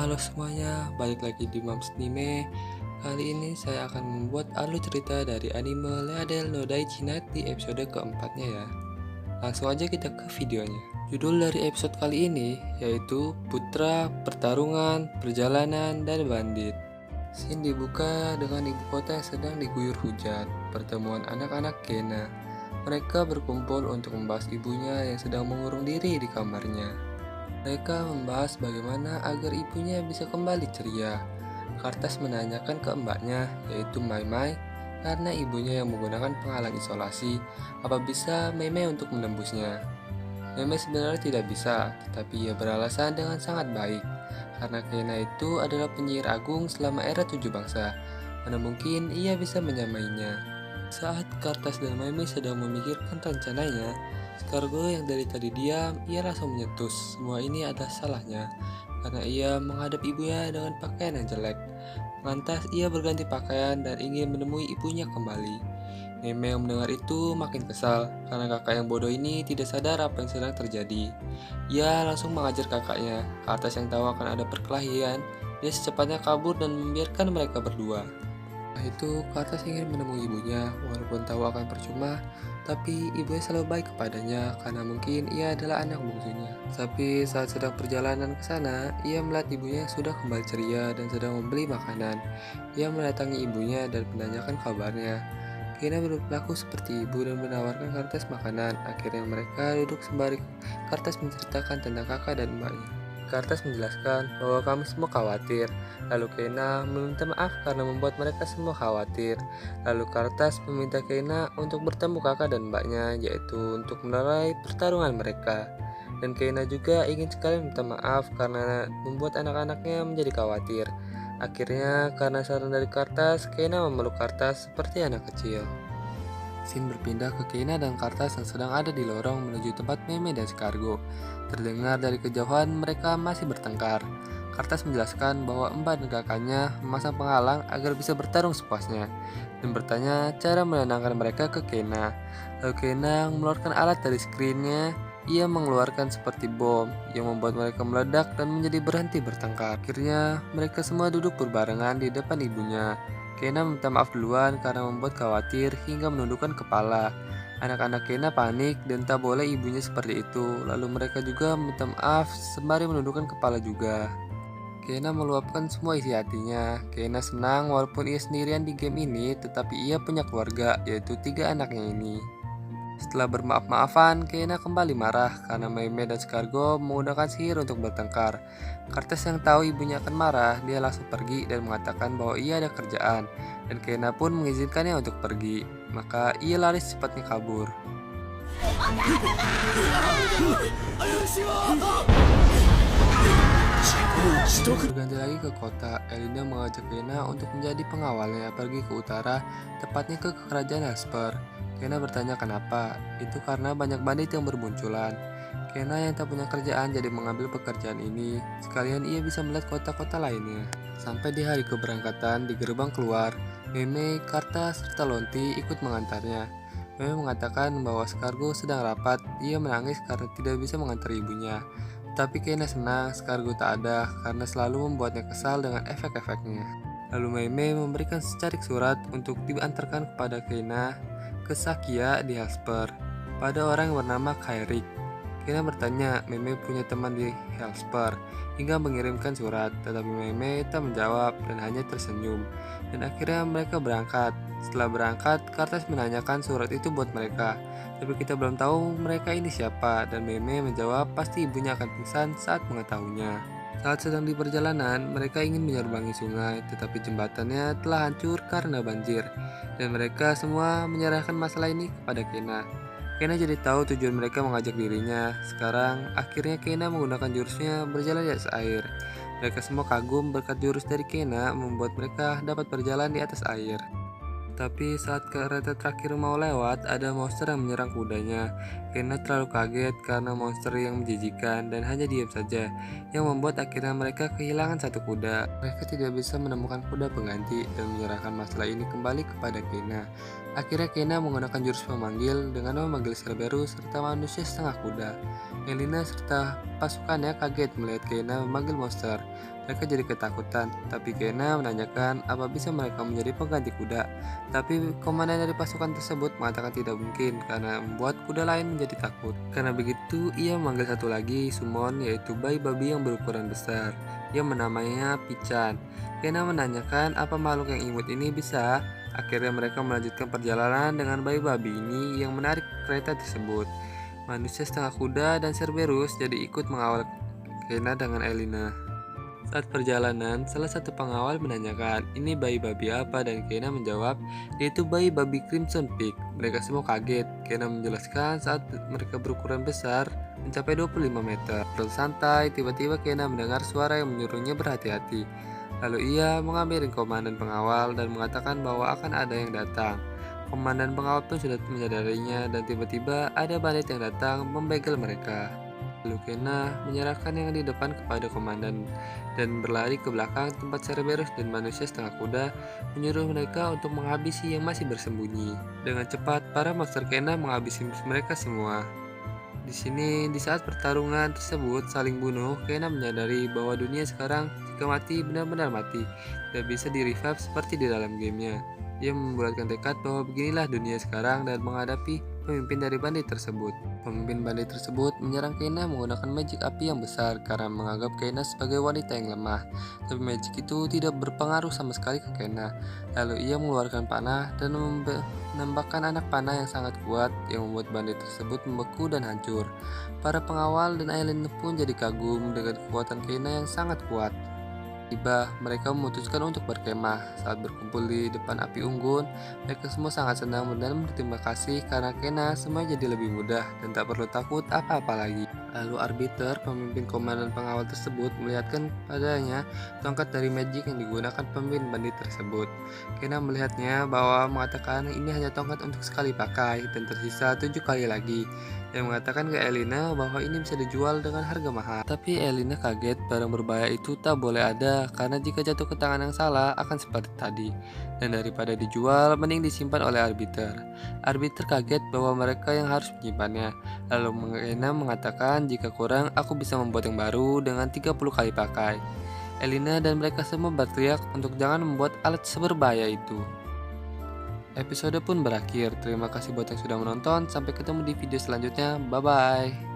Halo semuanya, balik lagi di Mams Anime. Kali ini saya akan membuat alur cerita dari anime Leadel no Daichi Night di episode keempatnya ya. Langsung aja kita ke videonya. Judul dari episode kali ini yaitu Putra, Pertarungan, Perjalanan, dan Bandit. Scene dibuka dengan ibu kota yang sedang diguyur hujan. Pertemuan anak-anak Kena. Mereka berkumpul untuk membahas ibunya yang sedang mengurung diri di kamarnya. Mereka membahas bagaimana agar ibunya bisa kembali ceria. Kartas menanyakan ke mbaknya, yaitu Mai Mai, karena ibunya yang menggunakan penghalang isolasi, apa bisa Mai Mai untuk menembusnya. Mai Mai sebenarnya tidak bisa, tetapi ia beralasan dengan sangat baik, karena Kena itu adalah penyihir agung selama era tujuh bangsa, mana mungkin ia bisa menyamainya. Saat Kartas dan Mai Mai sedang memikirkan rencananya, Scargo yang dari tadi diam, ia langsung menyetus. Semua ini adalah salahnya, karena ia menghadap ibunya dengan pakaian yang jelek. Lantas ia berganti pakaian dan ingin menemui ibunya kembali. Meme yang mendengar itu makin kesal, karena kakak yang bodoh ini tidak sadar apa yang sedang terjadi. Ia langsung mengajar kakaknya. Kartas yang tahu akan ada perkelahian, dia secepatnya kabur dan membiarkan mereka berdua. Setelah itu, Kartas ingin menemui ibunya, walaupun tahu akan percuma, tapi ibunya selalu baik kepadanya karena mungkin ia adalah anak bungsunya. Tapi saat sedang perjalanan ke sana, ia melihat ibunya sudah kembali ceria dan sedang membeli makanan. Ia mendatangi ibunya dan menanyakan kabarnya. Kena berlaku seperti ibu dan menawarkan Kartas makanan. Akhirnya mereka duduk sembari Kartas menceritakan tentang kakak dan mbaknya. Kartas menjelaskan bahwa kami semua khawatir. Lalu Kena meminta maaf karena membuat mereka semua khawatir. Lalu Kartas meminta Kena untuk bertemu kakak dan mbaknya, yaitu untuk menerai pertarungan mereka. Dan Kena juga ingin sekali minta maaf karena membuat anak-anaknya menjadi khawatir. Akhirnya karena saran dari Kartas, Kena memeluk Kartas seperti anak kecil. Scene berpindah ke Kena dan Kartas yang sedang ada di lorong menuju tempat Meme dan Scargo. Terdengar dari kejauhan mereka masih bertengkar. Kartas menjelaskan bahwa Mbak dan kakaknya memasang penghalang agar bisa bertarung sepuasnya dan bertanya cara menenangkan mereka ke Kena. Lalu Kena mengeluarkan alat dari skrinnya. Ia mengeluarkan seperti bom yang membuat mereka meledak dan menjadi berhenti bertengkar. Akhirnya mereka semua duduk berbarengan di depan ibunya. Kena minta maaf duluan karena membuat khawatir hingga menundukkan kepala. Anak-anak Kena panik dan tak boleh ibunya seperti itu. Lalu mereka juga minta maaf sembari menundukkan kepala juga. Kena meluapkan semua isi hatinya. Kena senang walaupun ia sendirian di game ini, tetapi ia punya keluarga, yaitu 3 anaknya ini. Setelah bermaaf-maafan, Kena kembali marah karena Meme dan Scargo menggunakan sihir untuk bertengkar. Kartas yang tahu ibunya akan marah, dia langsung pergi dan mengatakan bahwa ia ada kerjaan, dan Kena pun mengizinkannya untuk pergi. Maka ia lari secepatnya kabur. Berganti lagi ke kota, Elina mengajak Kena untuk menjadi pengawalnya pergi ke utara, tepatnya ke kerajaan Hasper. Kena bertanya kenapa, itu karena banyak bandit yang bermunculan. Kena yang tak punya kerjaan jadi mengambil pekerjaan ini, sekalian ia bisa melihat kota-kota lainnya. Sampai di hari keberangkatan, di gerbang keluar, Meme, Karta, serta Lonti ikut mengantarnya. Meme mengatakan bahwa Scargo sedang rapat, ia menangis karena tidak bisa mengantar ibunya. Tapi Kena senang Scargo tak ada karena selalu membuatnya kesal dengan efek-efeknya. Lalu Meme memberikan secarik surat untuk diantarkan kepada Kena ke Sakia di Hellsper pada orang yang bernama Kairik. Kena bertanya Meme punya teman di Hellsper hingga mengirimkan surat, tetapi Meme tak menjawab dan hanya tersenyum. Dan akhirnya mereka berangkat. Setelah berangkat, Kartas menanyakan surat itu buat mereka, tapi kita belum tahu mereka ini siapa, dan Meme menjawab pasti ibunya akan pingsan saat mengetahuinya. Saat sedang di perjalanan, mereka ingin menyeberangi sungai, tetapi jembatannya telah hancur karena banjir, dan mereka semua menyerahkan masalah ini kepada Kena. Kena jadi tahu tujuan mereka mengajak dirinya. Sekarang, akhirnya Kena menggunakan jurusnya berjalan di atas air. Mereka semua kagum berkat jurus dari Kena membuat mereka dapat berjalan di atas air. Tapi saat kereta terakhir mau lewat, ada monster yang menyerang kudanya. Kena terlalu kaget karena monster yang menjijikan dan hanya diam saja, yang membuat akhirnya mereka kehilangan satu kuda. Mereka tidak bisa menemukan kuda pengganti dan menyerahkan masalah ini kembali kepada Kena. Akhirnya Kena menggunakan jurus memanggil dengan memanggil Cerberus serta manusia setengah kuda. Elina serta pasukannya kaget melihat Kena memanggil monster. Mereka jadi ketakutan, tapi Kena menanyakan apa bisa mereka menjadi pengganti kuda. Tapi komandan dari pasukan tersebut mengatakan tidak mungkin karena membuat kuda lain menjadi takut. Karena begitu, ia memanggil satu lagi summon, yaitu bayi babi yang berukuran besar. Ia menamainya Pichan. Kena menanyakan apa makhluk yang imut ini bisa. Akhirnya mereka melanjutkan perjalanan dengan bayi babi ini yang menarik kereta tersebut. Manusia setengah kuda dan Cerberus jadi ikut mengawal Kena dengan Elina. Saat perjalanan, salah satu pengawal menanyakan, ini bayi babi apa? Dan Kena menjawab, yaitu bayi babi Crimson Peak. Mereka semua kaget. Kena menjelaskan saat mereka berukuran besar, mencapai 25 meter. Santai, tiba-tiba Kena mendengar suara yang menyuruhnya berhati-hati. Lalu ia mengambil komandan pengawal dan mengatakan bahwa akan ada yang datang. Komandan pengawal pun sudah menyadarinya dan tiba-tiba ada bandit yang datang membegal mereka. Lalu Kena menyerahkan yang di depan kepada komandan dan berlari ke belakang tempat Cerberus dan manusia setengah kuda menyuruh mereka untuk menghabisi yang masih bersembunyi. Dengan cepat, para monster Kena menghabisi mereka semua. Di saat pertarungan tersebut saling bunuh, Kena menyadari bahwa dunia sekarang jika mati benar-benar mati, tidak bisa di-revive seperti di dalam gamenya. Ia membuatkan tekad bahwa beginilah dunia sekarang dan menghadapi pemimpin dari bandit tersebut. Pemimpin bandit tersebut menyerang Kena menggunakan magic api yang besar karena menganggap Kena sebagai wanita yang lemah. Tapi magic itu tidak berpengaruh sama sekali ke Kena. Lalu ia mengeluarkan panah dan menembakkan anak panah yang sangat kuat yang membuat bandit tersebut membeku dan hancur. Para pengawal dan Aileen pun jadi kagum dengan kekuatan Kena yang sangat kuat. Tiba, mereka memutuskan untuk berkemah. Saat berkumpul di depan api unggun, mereka semua sangat senang dan berterima kasih karena Kena semua jadi lebih mudah dan tak perlu takut apa-apa lagi. Lalu Arbiter, pemimpin komandan pengawal tersebut, melihatkan padanya tongkat dari magic yang digunakan pemimpin bandit tersebut. Kena melihatnya bahwa mengatakan ini hanya tongkat untuk sekali pakai dan tersisa 7 kali lagi. Yang mengatakan ke Elina bahwa ini bisa dijual dengan harga mahal. Tapi Elina kaget, barang berbahaya itu tak boleh ada karena jika jatuh ke tangan yang salah akan seperti tadi. Dan daripada dijual, mending disimpan oleh Arbiter. Arbiter kaget bahwa mereka yang harus menyimpannya. Lalu Elina mengatakan jika kurang aku bisa membuat yang baru dengan 30 kali pakai. Elina dan mereka semua berteriak untuk jangan membuat alat seberbahaya itu. Episode pun berakhir. Terima kasih buat yang sudah menonton. Sampai ketemu di video selanjutnya. Bye bye.